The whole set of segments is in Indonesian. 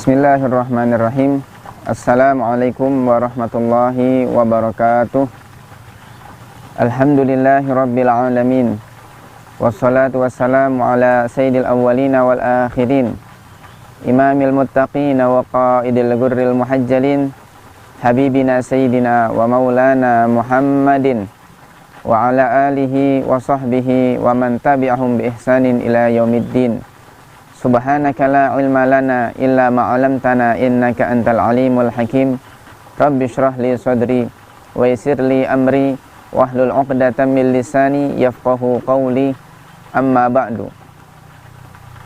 Bismillahirrahmanirrahim. Assalamualaikum warahmatullahi wabarakatuh. Alhamdulillahi rabbil alamin. Wassalatu wassalamu ala sayyidil awwalina wal akhirin, imamil muttaqina wa qaidil gurril muhajjalin, habibina sayyidina wa maulana Muhammadin wa ala alihi wa sahbihi wa man tabi'ahum bi ihsanin ila yaumiddin. Subhanaka la ilma lana illa ma 'allamtana innaka antal alimul hakim. Rabbi shrah li sadri wa yassir li amri wahlul 'uqdatam min lisani yafqahu qawli. Amma ba'du.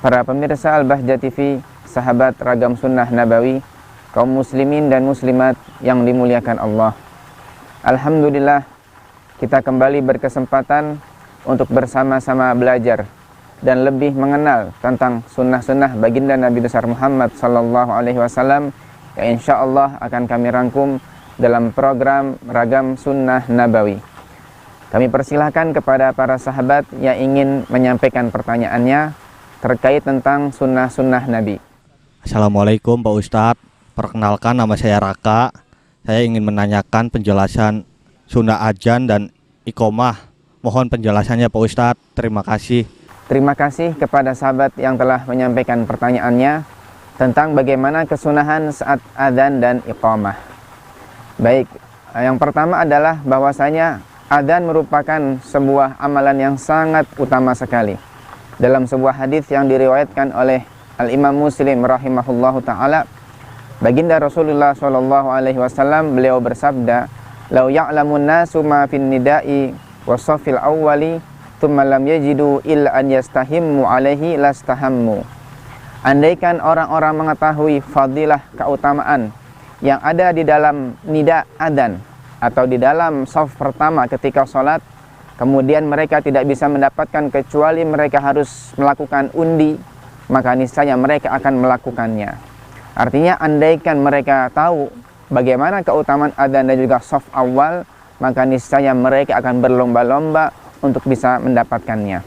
Para pemirsa Al-Bahjah TV, sahabat Ragam Sunnah Nabawi, kaum muslimin dan muslimat yang dimuliakan Allah. Alhamdulillah, kita kembali berkesempatan untuk bersama-sama belajar dan lebih mengenal tentang sunnah-sunnah baginda Nabi besar Muhammad sallallahu alaihi wasallam yang insya Allah akan kami rangkum dalam program Ragam Sunnah Nabawi. Kami persilahkan kepada para sahabat yang ingin menyampaikan pertanyaannya terkait tentang sunnah-sunnah Nabi. Assalamualaikum Pak Ustadz, perkenalkan nama saya Raka. Saya ingin menanyakan penjelasan sunnah adzan dan iqomah. Mohon penjelasannya Pak Ustadz, terima kasih. Terima kasih kepada sahabat yang telah menyampaikan pertanyaannya tentang bagaimana kesunahan saat adzan dan iqamah. Baik, yang pertama adalah bahwasanya adzan merupakan sebuah amalan yang sangat utama sekali. Dalam sebuah hadis yang diriwayatkan oleh Al-Imam Muslim rahimahullahu taala, baginda Rasulullah sallallahu alaihi wasallam beliau bersabda, "Lau ya'lamun nasu ma fin nida'i was-saffil awwali tsumma lam yajidu illa an yastahimmu alaihi lastahammu." Andaikan orang-orang mengetahui fadilah keutamaan yang ada di dalam nida adzan atau di dalam shaf pertama ketika sholat, kemudian mereka tidak bisa mendapatkan kecuali mereka harus melakukan undi, maka niscaya mereka akan melakukannya. Artinya andaikan mereka tahu bagaimana keutamaan adzan dan juga shaf awal, maka niscaya mereka akan berlomba-lomba untuk bisa mendapatkannya.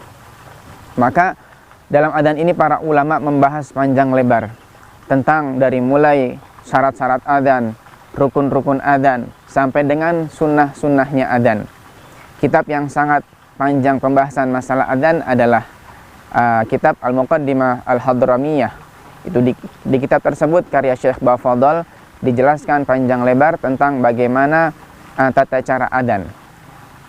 Maka dalam adzan ini para ulama membahas panjang lebar tentang dari mulai syarat-syarat adzan, rukun-rukun adzan, sampai dengan sunnah-sunnahnya adzan. Kitab yang sangat panjang pembahasan masalah adzan adalah kitab Al-Muqaddimah Al-Hadramiyah. Itu di kitab tersebut karya Syekh Bafadhal dijelaskan panjang lebar tentang bagaimana tata cara adzan.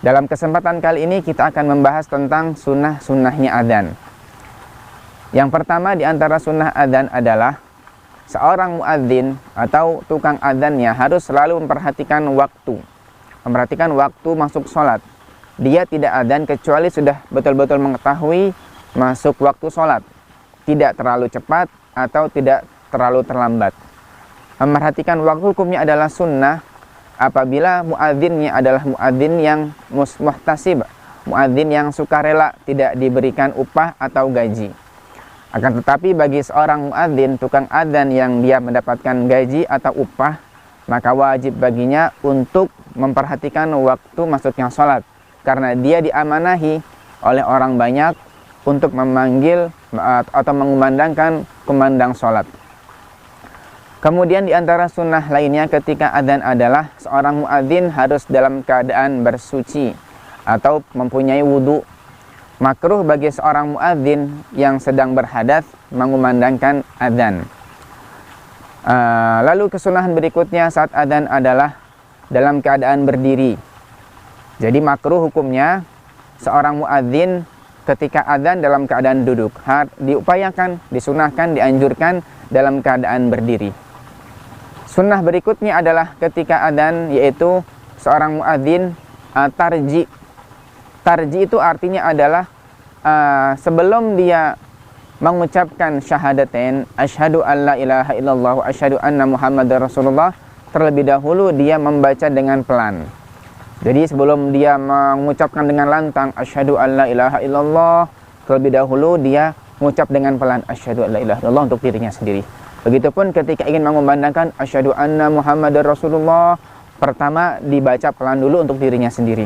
Dalam kesempatan kali ini kita akan membahas tentang sunnah-sunnahnya adzan. Yang pertama di antara sunnah adzan adalah seorang muadzin atau tukang adzannya harus selalu memperhatikan waktu masuk sholat. Dia tidak adzan kecuali sudah betul-betul mengetahui masuk waktu sholat, tidak terlalu cepat atau tidak terlalu terlambat. Memperhatikan waktu hukumnya adalah sunnah apabila muadzinnya adalah muadzin yang muhtasib, muadzin yang sukarela, tidak diberikan upah atau gaji. Akan tetapi bagi seorang muadzin, tukang adzan yang dia mendapatkan gaji atau upah, maka wajib baginya untuk memperhatikan waktu masuknya sholat, karena dia diamanahi oleh orang banyak untuk memanggil atau mengumandangkan kumandang sholat. Kemudian di antara sunnah lainnya ketika adzan adalah seorang muadzin harus dalam keadaan bersuci atau mempunyai wudu. Makruh bagi seorang muadzin yang sedang berhadas mengumandangkan adzan. Lalu kesunahan berikutnya saat adzan adalah dalam keadaan berdiri. Jadi makruh hukumnya seorang muadzin ketika adzan dalam keadaan duduk. Diupayakan, disunahkan, dianjurkan dalam keadaan berdiri. Sunnah berikutnya adalah ketika adzan, yaitu seorang muadzin tarji. Tarji itu artinya adalah sebelum dia mengucapkan syahadatain, asyhadu an la ilaha illallah wa asyhadu anna muhammadar rasulullah, terlebih dahulu dia membaca dengan pelan. Jadi sebelum dia mengucapkan dengan lantang asyhadu an la ilaha illallah, terlebih dahulu dia mengucap dengan pelan asyhadu an la ilaha illallah untuk dirinya sendiri. Begitupun ketika ingin mengumandangkan asyhadu anna muhammadar rasulullah, pertama dibaca pelan dulu untuk dirinya sendiri.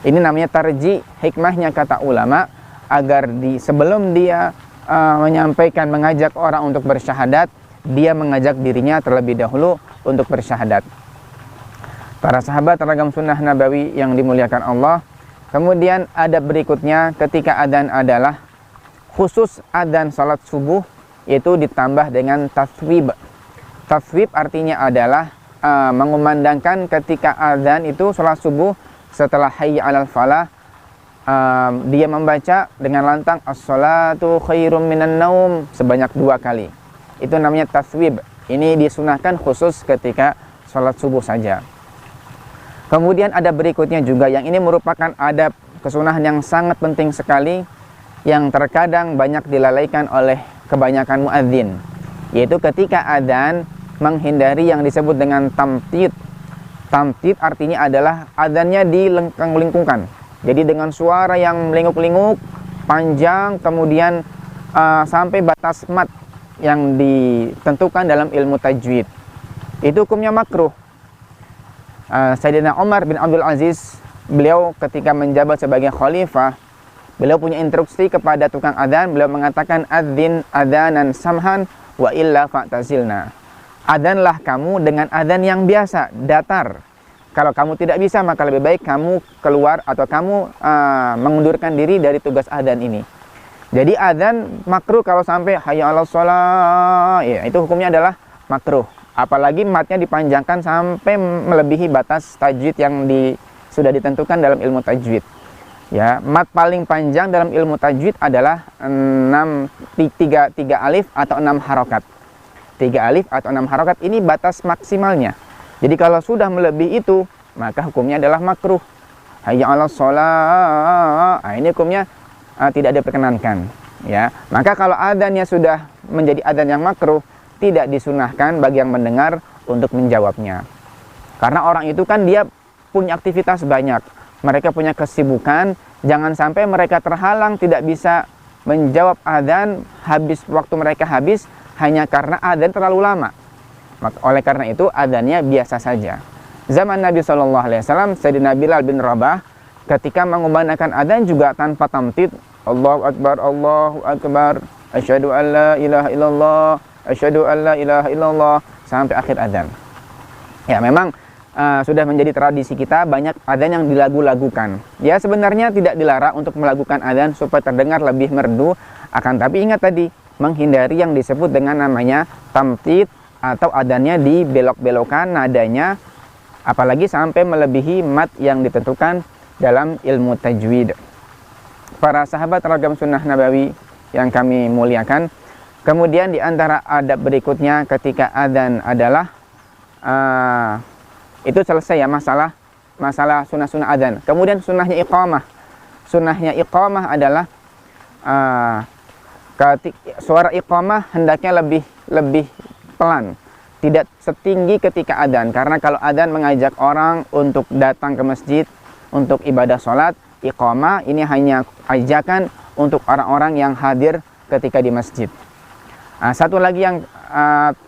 Ini namanya tarji. Hikmahnya kata ulama agar sebelum dia menyampaikan, mengajak orang untuk bersyahadat, dia mengajak dirinya terlebih dahulu untuk bersyahadat. Para sahabat ragam sunnah nabawi yang dimuliakan Allah. Kemudian adab berikutnya ketika adzan adalah khusus adzan salat subuh, yaitu ditambah dengan taswib. Taswib artinya adalah mengumandangkan ketika adzan itu salat subuh setelah hayya 'alal falah, dia membaca dengan lantang as-salatu khairum minan naum sebanyak 2 kali. Itu namanya taswib. Ini disunahkan khusus ketika salat subuh saja. Kemudian ada berikutnya juga yang ini merupakan adab kesunahan yang sangat penting sekali, yang terkadang banyak dilalaikan oleh kebanyakan muadzin, yaitu ketika adzan menghindari yang disebut dengan tamtid. Tamtid artinya adalah adzannya dilengkung-lengkungkan. Jadi dengan suara yang melinguk-linguk, panjang, kemudian sampai batas mat yang ditentukan dalam ilmu tajwid. Itu hukumnya makruh. Sayyidina Umar bin Abdul Aziz, beliau ketika menjabat sebagai khalifah, beliau punya instruksi kepada tukang adzan. Beliau mengatakan, adzin adzanan samhan wa illa fa'tazilna. Adzanlah kamu dengan adzan yang biasa, datar. Kalau kamu tidak bisa, maka lebih baik kamu keluar atau kamu mengundurkan diri dari tugas adzan ini. Jadi adzan makruh kalau sampai hayya 'alas shalah, ya, itu hukumnya adalah makruh. Apalagi matnya dipanjangkan sampai melebihi batas tajwid yang sudah ditentukan dalam ilmu tajwid. Ya, mat paling panjang dalam ilmu tajwid adalah 3 alif atau 6 harokat. 3 alif atau 6 harokat ini batas maksimalnya. Jadi kalau sudah melebihi itu, maka hukumnya adalah makruh. Hayya 'alas shalah, ini hukumnya tidak diperkenankan. Ya, maka kalau adzannya sudah menjadi adzan yang makruh, tidak disunahkan bagi yang mendengar untuk menjawabnya. Karena orang itu kan dia punya aktivitas banyak, mereka punya kesibukan, jangan sampai mereka terhalang tidak bisa menjawab adzan, waktu mereka habis hanya karena adzan terlalu lama. Oleh karena itu adzannya biasa saja. Zaman Nabi SAW, Sayyidina Bilal bin Rabah ketika mengumandangkan adzan juga tanpa tamtid, Allahu Akbar, Allahu Akbar, asyhadu an la ilaha illallah, asyhadu an la ilaha illallah, sampai akhir adzan. Ya, memang sudah menjadi tradisi kita banyak adzan yang dilagu-lagukan. Ya, sebenarnya tidak dilarang untuk melakukan adzan supaya terdengar lebih merdu, akan tapi ingat tadi, menghindari yang disebut dengan namanya tamtid atau adzannya dibelok-belokkan nadanya, apalagi sampai melebihi mat yang ditentukan dalam ilmu tajwid. Para sahabat ragam sunnah nabawi yang kami muliakan, kemudian di antara adab berikutnya ketika adzan adalah itu selesai ya masalah sunnah-sunnah adzan. Kemudian sunnahnya iqamah. Sunnahnya iqamah adalah suara iqamah hendaknya lebih pelan, tidak setinggi ketika adzan. Karena kalau adzan mengajak orang untuk datang ke masjid untuk ibadah sholat, iqamah ini hanya ajakan untuk orang-orang yang hadir ketika di masjid. Satu lagi yang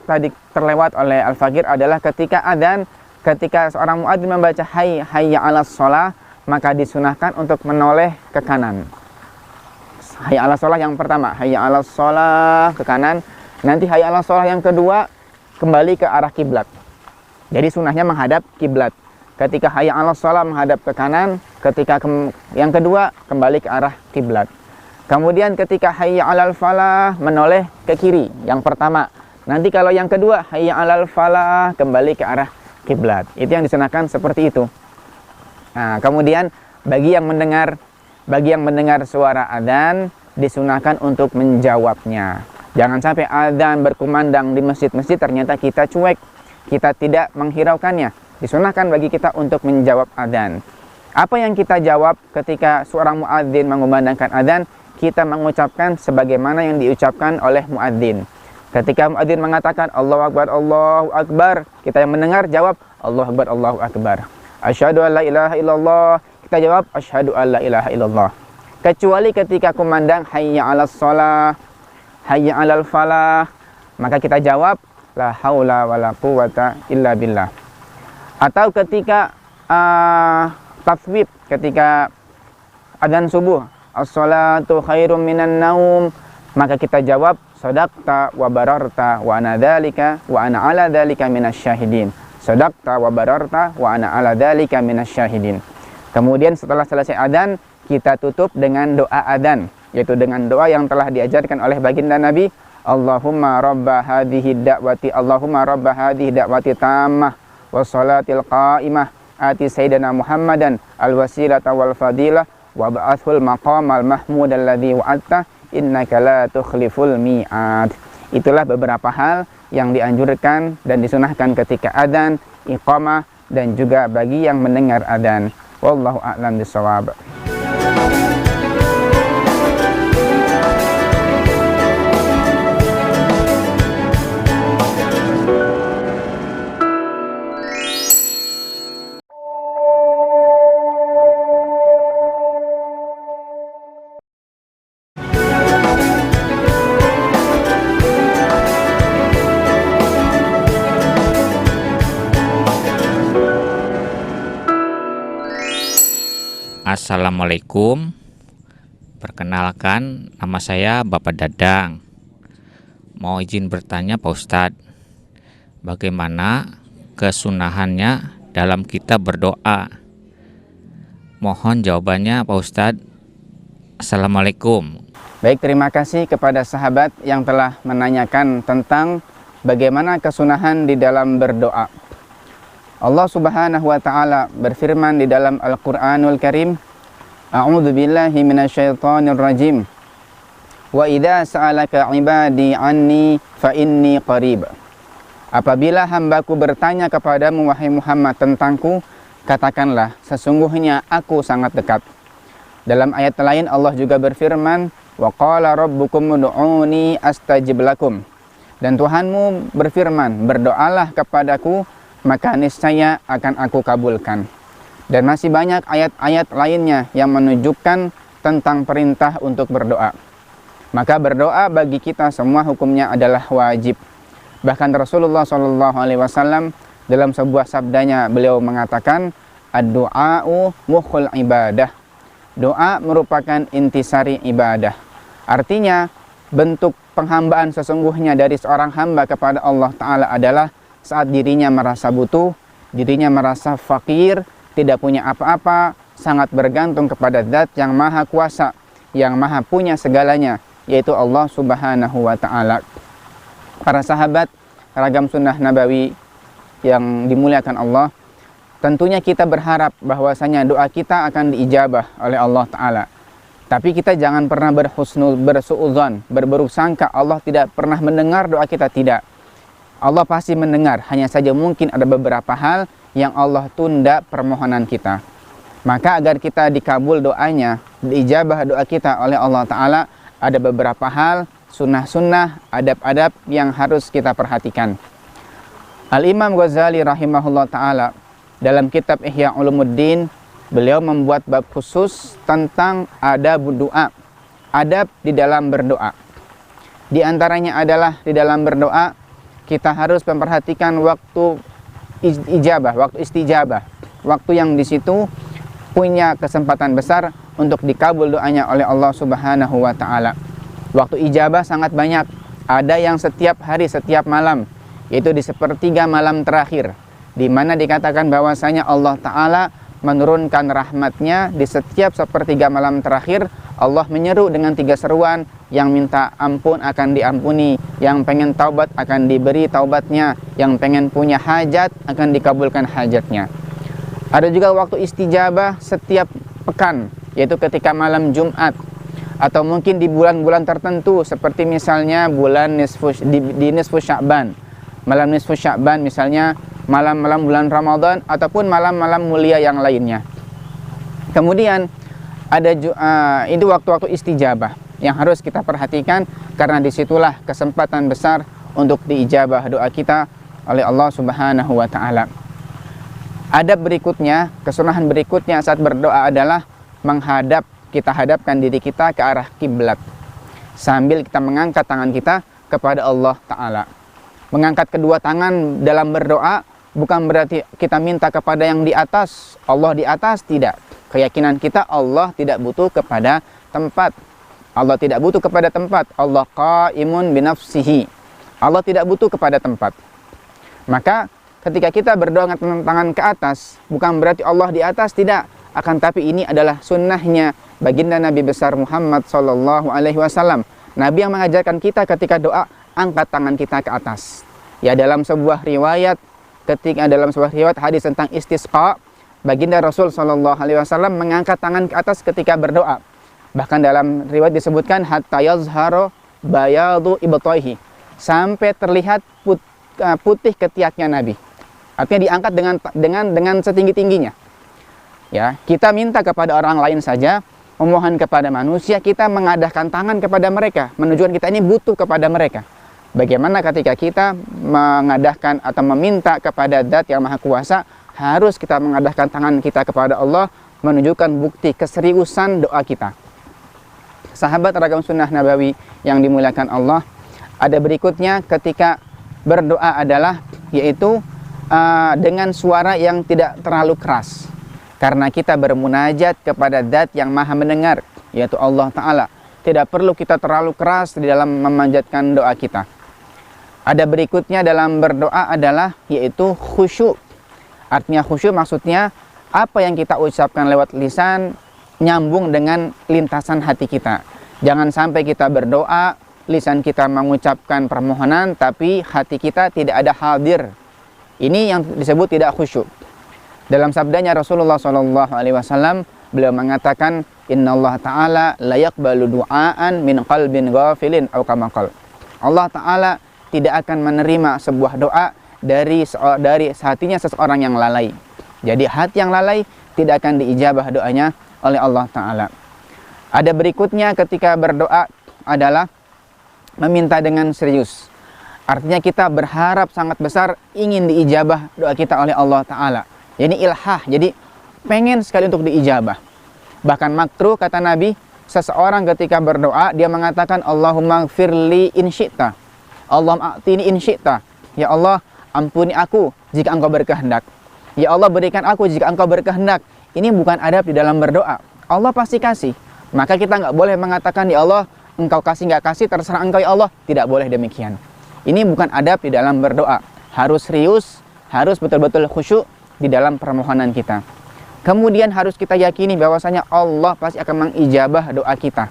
tadi terlewat oleh Al-Faqir adalah ketika adzan, ketika seorang muadzin membaca hayya 'alas shalah, maka disunahkan untuk menoleh ke kanan. Hayya 'alas shalah yang pertama, hayya 'alas shalah ke kanan. Nanti hayya 'alas shalah yang kedua kembali ke arah kiblat. Jadi sunahnya menghadap kiblat. Ketika hayya 'alas shalah menghadap ke kanan, ketika yang kedua kembali ke arah kiblat. Kemudian ketika hayya 'alal falah menoleh ke kiri, yang pertama. Nanti kalau yang kedua hayya 'alal falah kembali ke arah kiblat. Itu yang disunahkan seperti itu. Nah, kemudian bagi yang mendengar suara adzan disunahkan untuk menjawabnya. Jangan sampai adzan berkumandang di masjid-masjid ternyata kita cuek, kita tidak menghiraukannya. Disunahkan bagi kita untuk menjawab adzan. Apa yang kita jawab ketika seorang muadzin mengumandangkan adzan? Kita mengucapkan sebagaimana yang diucapkan oleh muadzin. Ketika muadzin mengatakan Allahu Akbar, Allahu Akbar, kita yang mendengar jawab Allahu Akbar, Allahu Akbar. Asyhadu an la ilaha illallah, kita jawab asyhadu an la ilaha illallah. Kecuali ketika kumandang hayya 'alas shalah, hayya 'alal falah, maka kita jawab la haula wala quwata illa billah. Atau ketika taswib, ketika adzan subuh, as-salatu khairum minan naum, maka kita jawab Shadaqta wa bararta wa ana ala dzalika minasyahidin. Shadaqta wa bararta wa ana ala dzalika minasyahidin. Kemudian setelah selesai adzan, kita tutup dengan doa adzan, yaitu dengan doa yang telah diajarkan oleh baginda Nabi, Allahumma rabba hadhihi da'wati tammah wassalatil qa'imah ati sayyidina Muhammadan alwasilata wal fadilah wa ba'athul maqamal mahmud alladhi wa'atta innaka la tukhliful mi'ad. Itulah beberapa hal yang dianjurkan dan disunahkan ketika adzan, iqamah, dan juga bagi yang mendengar adzan. Wallahu a'lam bishawab. Assalamualaikum. Perkenalkan, nama saya Bapak Dadang. Mau izin bertanya Pak Ustadz, bagaimana kesunahannya dalam kita berdoa? Mohon jawabannya Pak Ustadz. Assalamualaikum. Baik, terima kasih kepada sahabat yang telah menanyakan tentang bagaimana kesunahan di dalam berdoa. Allah Subhanahu wa taala berfirman di dalam Al-Qur'anul Karim, A'udzu billahi minasyaitonir rajim. Wa idza sa'alaka 'ibadi 'anni fa inni qarib. Apabila hambaku bertanya kepadamu wahai Muhammad tentangku, katakanlah sesungguhnya aku sangat dekat. Dalam ayat lain Allah juga berfirman, wa qala rabbukum ud'uni astajib lakum. Dan Tuhanmu berfirman, berdoalah kepadaku maka niscaya akan aku kabulkan. Dan masih banyak ayat-ayat lainnya yang menunjukkan tentang perintah untuk berdoa. Maka berdoa bagi kita semua hukumnya adalah wajib. Bahkan Rasulullah SAW dalam sebuah sabdanya beliau mengatakan, ad-du'a'u mukhul ibadah. Doa merupakan intisari ibadah. Artinya bentuk penghambaan sesungguhnya dari seorang hamba kepada Allah Ta'ala adalah saat dirinya merasa butuh, dirinya merasa fakir, tidak punya apa-apa, sangat bergantung kepada Zat yang Maha Kuasa, yang Maha punya segalanya, yaitu Allah Subhanahu wa Ta'ala. Para sahabat, ragam sunnah nabawi yang dimuliakan Allah, tentunya kita berharap bahwasanya doa kita akan diijabah oleh Allah Ta'ala. Tapi kita jangan pernah bersuudzon, berburuk sangka Allah tidak pernah mendengar doa kita, tidak. Allah pasti mendengar, hanya saja mungkin ada beberapa hal yang Allah tunda permohonan kita. Maka agar kita dikabul doanya, diijabah doa kita oleh Allah Ta'ala, ada beberapa hal, sunnah-sunnah, adab-adab yang harus kita perhatikan. Al-Imam Ghazali rahimahullah ta'ala dalam kitab Ihya Ulumuddin, beliau membuat bab khusus tentang adab doa, adab di dalam berdoa. Di antaranya adalah di dalam berdoa kita harus memperhatikan waktu ijabah, waktu istijabah, waktu yang di situ punya kesempatan besar untuk dikabul doanya oleh Allah Subhanahu wa Ta'ala. Waktu ijabah sangat banyak, ada yang setiap hari, setiap malam, yaitu di sepertiga malam terakhir, di mana dikatakan bahwasanya Allah Ta'ala menurunkan rahmatnya di setiap sepertiga malam terakhir. Allah menyeru dengan 3 seruan, yang minta ampun akan diampuni, yang pengen taubat akan diberi taubatnya, yang pengen punya hajat akan dikabulkan hajatnya. Ada juga waktu istijabah setiap pekan, yaitu ketika malam Jumat, atau mungkin di bulan-bulan tertentu, seperti misalnya bulan di nisfu Sya'ban, malam nisfu Sya'ban misalnya, malam-malam bulan Ramadan, ataupun malam-malam mulia yang lainnya. Kemudian ada itu waktu-waktu istijabah yang harus kita perhatikan, karena disitulah kesempatan besar untuk diijabah doa kita oleh Allah Subhanahu wa Ta'ala. Adab berikutnya, kesunahan berikutnya saat berdoa adalah kita hadapkan diri kita ke arah kiblat sambil kita mengangkat tangan kita kepada Allah Ta'ala. Mengangkat kedua tangan dalam berdoa bukan berarti kita minta kepada yang di atas, Allah di atas, tidak. Keyakinan kita Allah tidak butuh kepada tempat. Allah tidak butuh kepada tempat. Allah qaimun binafsihi. Allah tidak butuh kepada tempat. Maka ketika kita berdoa dengan tangan ke atas, bukan berarti Allah di atas, tidak. Akan tapi ini adalah sunnahnya baginda Nabi besar Muhammad sallallahu alaihi wasallam. Nabi yang mengajarkan kita ketika doa, angkat tangan kita ke atas. Ya, dalam sebuah riwayat hadis tentang istisqa, baginda Rasul sallallahu alaihi wasallam mengangkat tangan ke atas ketika berdoa. Bahkan dalam riwayat disebutkan hatta yazharu bayadu ibtaihi, sampai terlihat putih ketiaknya Nabi. Artinya diangkat dengan setinggi-tingginya. Ya, kita minta kepada orang lain saja, memohon kepada manusia, kita mengadahkan tangan kepada mereka, menunjukkan kita ini butuh kepada mereka. Bagaimana ketika kita mengadahkan atau meminta kepada Zat yang Maha Kuasa, harus kita mengadahkan tangan kita kepada Allah, menunjukkan bukti keseriusan doa kita. Sahabat ragam sunnah nabawi yang dimuliakan Allah, ada berikutnya ketika berdoa adalah yaitu dengan suara yang tidak terlalu keras, karena kita bermunajat kepada Zat yang Maha mendengar, yaitu Allah Ta'ala. Tidak perlu kita terlalu keras di dalam memanjatkan doa kita. Ada berikutnya dalam berdoa adalah yaitu khusyuk. Artinya khusyuk maksudnya apa yang kita ucapkan lewat lisan nyambung dengan lintasan hati kita. Jangan sampai kita berdoa, lisan kita mengucapkan permohonan, tapi hati kita tidak ada hadir. Ini yang disebut tidak khusyuk. Dalam sabdanya Rasulullah SAW, beliau mengatakan, Innallaha ta'ala la yaqbalu du'aan min qalbin ghafilin aw kama qala. Allah Ta'ala tidak akan menerima sebuah doa dari hatinya seseorang yang lalai. Jadi hati yang lalai tidak akan diijabah doanya oleh Allah Ta'ala. Ada berikutnya ketika berdoa adalah meminta dengan serius. Artinya kita berharap sangat besar ingin diijabah doa kita oleh Allah Ta'ala. Jadi ilhah, jadi pengen sekali untuk diijabah. Bahkan makruh kata Nabi, seseorang ketika berdoa dia mengatakan Allahumma gfirli in syi'ta, Allahumma a'tini in syi'ta. Ya Allah, ampuni aku jika Engkau berkehendak. Ya Allah, berikan aku jika Engkau berkehendak. Ini bukan adab di dalam berdoa. Allah pasti kasih. Maka kita nggak boleh mengatakan, ya Allah, Engkau kasih nggak kasih terserah Engkau ya Allah. Tidak boleh demikian. Ini bukan adab di dalam berdoa. Harus serius, harus betul-betul khusyuk di dalam permohonan kita. Kemudian harus kita yakini bahwasanya Allah pasti akan mengijabah doa kita.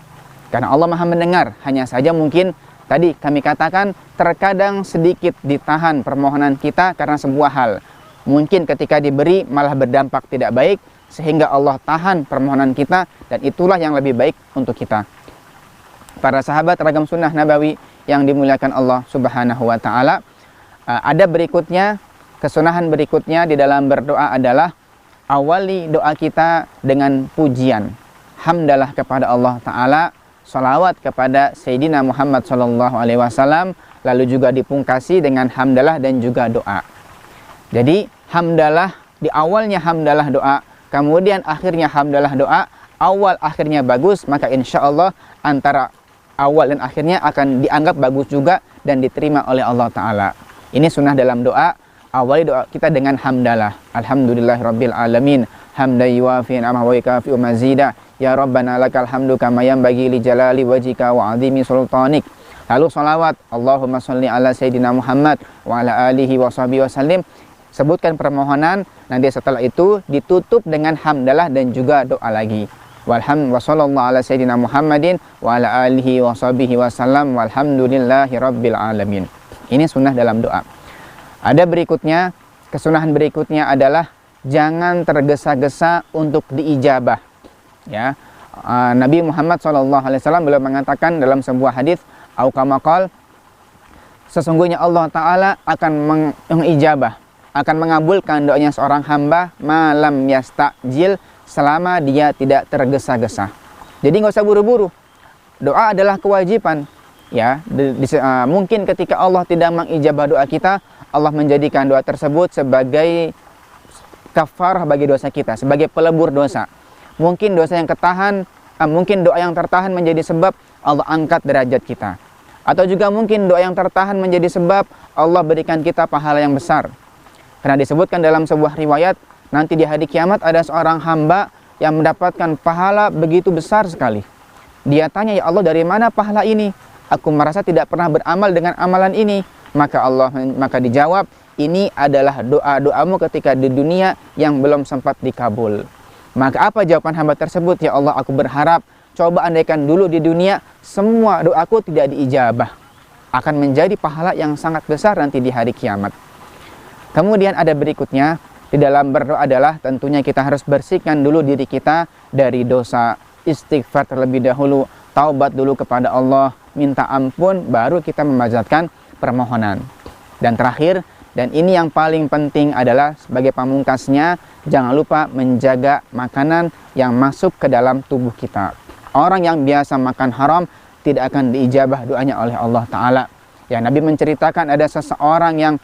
Karena Allah Maha mendengar. Hanya saja mungkin tadi kami katakan terkadang sedikit ditahan permohonan kita karena sebuah hal. Mungkin ketika diberi malah berdampak tidak baik, sehingga Allah tahan permohonan kita, dan itulah yang lebih baik untuk kita. Para sahabat ragam sunnah nabawi yang dimuliakan Allah Subhanahu wa Ta'ala, ada berikutnya, kesunahan berikutnya di dalam berdoa adalah awali doa kita dengan pujian, hamdalah kepada Allah Ta'ala, salawat kepada Sayyidina Muhammad SAW, lalu juga dipungkasi dengan hamdalah dan juga doa. Jadi hamdalah, di awalnya hamdalah doa, kemudian akhirnya hamdalah doa, awal akhirnya bagus, maka insya Allah antara awal dan akhirnya akan dianggap bagus juga dan diterima oleh Allah Ta'ala. Ini sunnah dalam doa. Awali doa kita dengan hamdalah. Alhamdulillahirabbil alamin, hamdan yuwafi ni'amahu wa yukafi'u mazida. Ya Rabbana lakal hamdu kama yanbaghi li jalali wajhika wa 'azimi sultanik. Lalu salawat, Allahumma sholli ala sayyidina Muhammad wa ala alihi wa sahbihi wasallim. Sebutkan permohonan, nanti setelah itu ditutup dengan hamdalah dan juga doa lagi. Walhamdulillah sallallahu ala sayyidina Muhammadin wa ala alihi wa sahbihi wasallam walhamdulillahirabbil alamin. Ini sunnah dalam doa. Ada berikutnya, kesunahan berikutnya adalah jangan tergesa-gesa untuk diijabah. Ya, Nabi Muhammad SAW beliau mengatakan dalam sebuah hadis, au kama qala, sesungguhnya Allah Ta'ala akan mengijabah, akan mengabulkan doanya seorang hamba malam yastajil, selama dia tidak tergesa-gesa. Jadi nggak usah buru-buru. Doa adalah kewajiban. Ya, mungkin ketika Allah tidak mengijabah doa kita, Allah menjadikan doa tersebut sebagai kafarah bagi dosa kita, sebagai pelebur dosa. Mungkin dosa yang mungkin doa yang tertahan menjadi sebab Allah angkat derajat kita. Atau juga mungkin doa yang tertahan menjadi sebab Allah berikan kita pahala yang besar. Karena disebutkan dalam sebuah riwayat, nanti di hari kiamat ada seorang hamba yang mendapatkan pahala begitu besar sekali. Dia tanya, ya Allah, dari mana pahala ini? Aku merasa tidak pernah beramal dengan amalan ini. Maka dijawab, ini adalah doa-doamu ketika di dunia yang belum sempat dikabul. Maka apa jawaban hamba tersebut? Ya Allah, aku berharap, coba andaikan dulu di dunia semua doaku tidak diijabah, akan menjadi pahala yang sangat besar nanti di hari kiamat. Kemudian ada berikutnya, di dalam berdoa adalah tentunya kita harus bersihkan dulu diri kita dari dosa, istighfar terlebih dahulu, taubat dulu kepada Allah, minta ampun, baru kita memanjatkan permohonan. Dan terakhir, dan ini yang paling penting adalah sebagai pamungkasnya, jangan lupa menjaga makanan yang masuk ke dalam tubuh kita. Orang yang biasa makan haram tidak akan diijabah doanya oleh Allah Ta'ala. Ya, Nabi menceritakan ada seseorang yang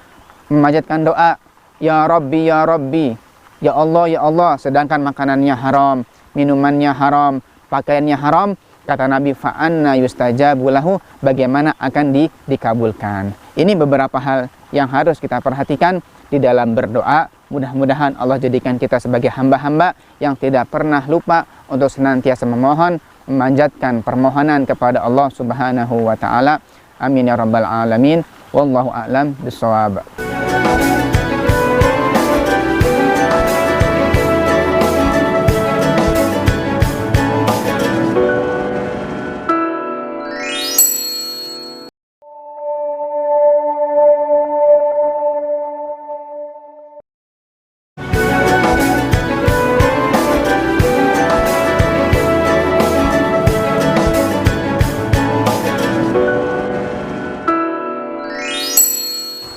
memanjatkan doa, Ya Rabbi, Ya Rabbi, Ya Allah, sedangkan makanannya haram, minumannya haram, pakaiannya haram. Kata Nabi, fa'anna yustajabu lahu, bagaimana akan dikabulkan. Ini beberapa hal yang harus kita perhatikan di dalam berdoa. Mudah-mudahan Allah jadikan kita sebagai hamba-hamba yang tidak pernah lupa untuk senantiasa memohon, memanjatkan permohonan kepada Allah Subhanahu wa Ta'ala. Amin ya rabbal alamin. Wallahu a'lam bishawab.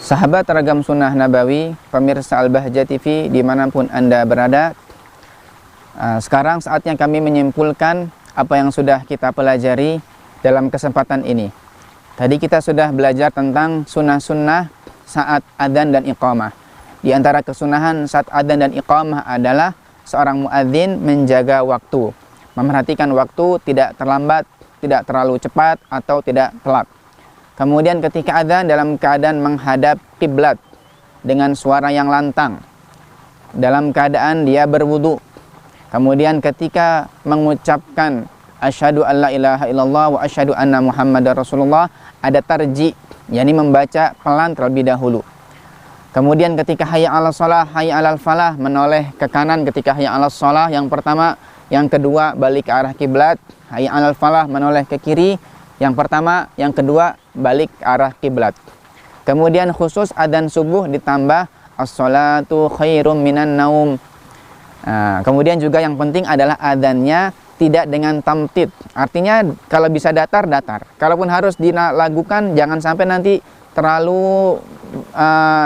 Sahabat Ragam Sunnah Nabawi, pemirsa Al-Bahjah TV dimanapun Anda berada, sekarang saatnya kami menyimpulkan apa yang sudah kita pelajari dalam kesempatan ini. Tadi kita sudah belajar tentang sunnah-sunnah saat adzan dan iqamah. Di antara kesunahan saat adzan dan iqamah adalah seorang muadzin menjaga waktu, memerhatikan waktu, tidak terlambat, tidak terlalu cepat atau tidak telat. Kemudian ketika adzan dalam keadaan menghadap kiblat dengan suara yang lantang, dalam keadaan dia berwudu. Kemudian ketika mengucapkan asyhadu alla ilaha illallah wa asyhadu anna muhammadar rasulullah, ada tarji, yakni membaca pelan terlebih dahulu. Kemudian ketika hayya 'alas shalah, hayya 'alal falah, menoleh ke kanan ketika hayya 'alas shalah yang pertama, yang kedua balik ke arah kiblat, hayya 'alal falah menoleh ke kiri, yang pertama, yang kedua balik ke arah kiblat. Kemudian khusus adzan subuh ditambah as-sholatu khairum minan naum. Kemudian juga yang penting adalah adzannya tidak dengan tamtid. Artinya kalau bisa datar, datar. Kalaupun harus dilakukan, jangan sampai nanti terlalu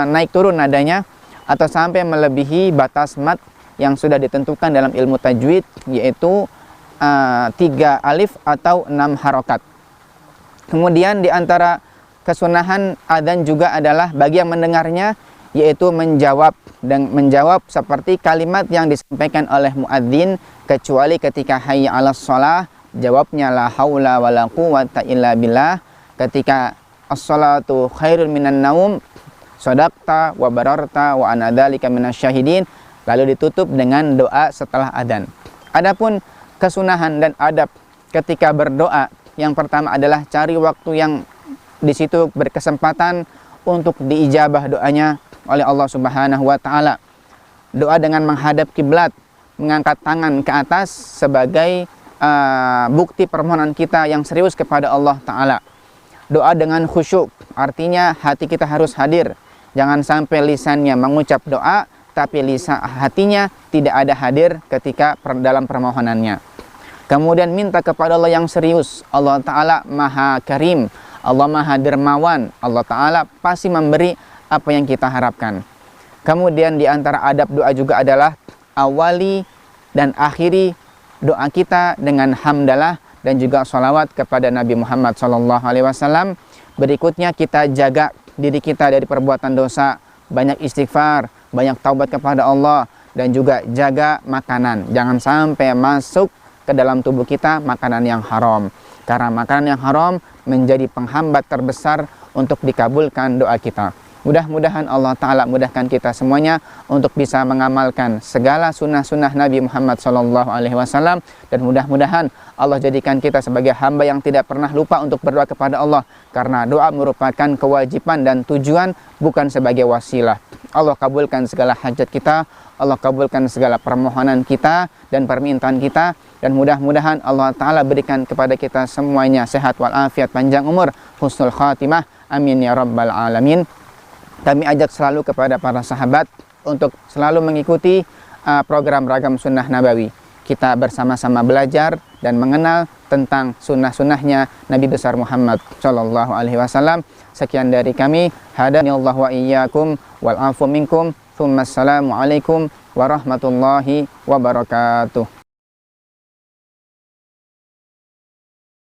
naik turun nadanya atau sampai melebihi batas mat yang sudah ditentukan dalam ilmu tajwid, yaitu 3 alif atau 6 harokat. Kemudian di antara kesunahan adzan juga adalah bagi yang mendengarnya, yaitu menjawab seperti kalimat yang disampaikan oleh muadzin, kecuali ketika hayya 'alas shalah jawabnya la haula wala quwwata illa billah. Ketika as-shalatu khairun minan naum, shadaqta wa bararta wa ana dzalika minasyahidin, lalu ditutup dengan doa setelah adzan. Adapun kesunahan dan adab ketika berdoa, yang pertama adalah cari waktu yang di situ berkesempatan untuk diijabah doanya oleh Allah Subhanahu wa Ta'ala. Doa dengan menghadap kiblat, mengangkat tangan ke atas sebagai bukti permohonan kita yang serius kepada Allah Ta'ala. Doa dengan khusyuk, artinya hati kita harus hadir. Jangan sampai lisannya mengucap doa, tapi hatinya tidak ada hadir ketika dalam permohonannya. Kemudian minta kepada Allah yang serius. Allah Ta'ala Maha Karim, Allah Maha Dermawan, Allah Ta'ala pasti memberi apa yang kita harapkan. Kemudian di antara adab doa juga adalah awali dan akhiri doa kita dengan hamdalah dan juga sholawat kepada Nabi Muhammad SAW. Berikutnya kita jaga diri kita dari perbuatan dosa, banyak istighfar, banyak taubat kepada Allah, dan juga jaga makanan. Jangan sampai masuk ke dalam tubuh kita makanan yang haram, karena makanan yang haram menjadi penghambat terbesar untuk dikabulkan doa kita. Mudah-mudahan Allah Ta'ala mudahkan kita semuanya untuk bisa mengamalkan segala sunnah-sunnah Nabi Muhammad SAW, dan mudah-mudahan Allah jadikan kita sebagai hamba yang tidak pernah lupa untuk berdoa kepada Allah, karena doa merupakan kewajiban dan tujuan, bukan sebagai wasilah. Allah kabulkan segala hajat kita, Allah kabulkan segala permohonan kita dan permintaan kita, dan mudah-mudahan Allah Ta'ala berikan kepada kita semuanya sehat walafiat, panjang umur, husnul khatimah, amin ya rabbal alamin. Kami ajak selalu kepada para sahabat untuk selalu mengikuti program Ragam Sunnah Nabawi. Kita bersama-sama belajar dan mengenal tentang sunnah-sunnahnya Nabi besar Muhammad Shallallahu Alaihi Wasallam. Sekian dari kami. Hadanillahu wa iyyakum wal afu minkum. Assalamualaikum warahmatullahi wabarakatuh.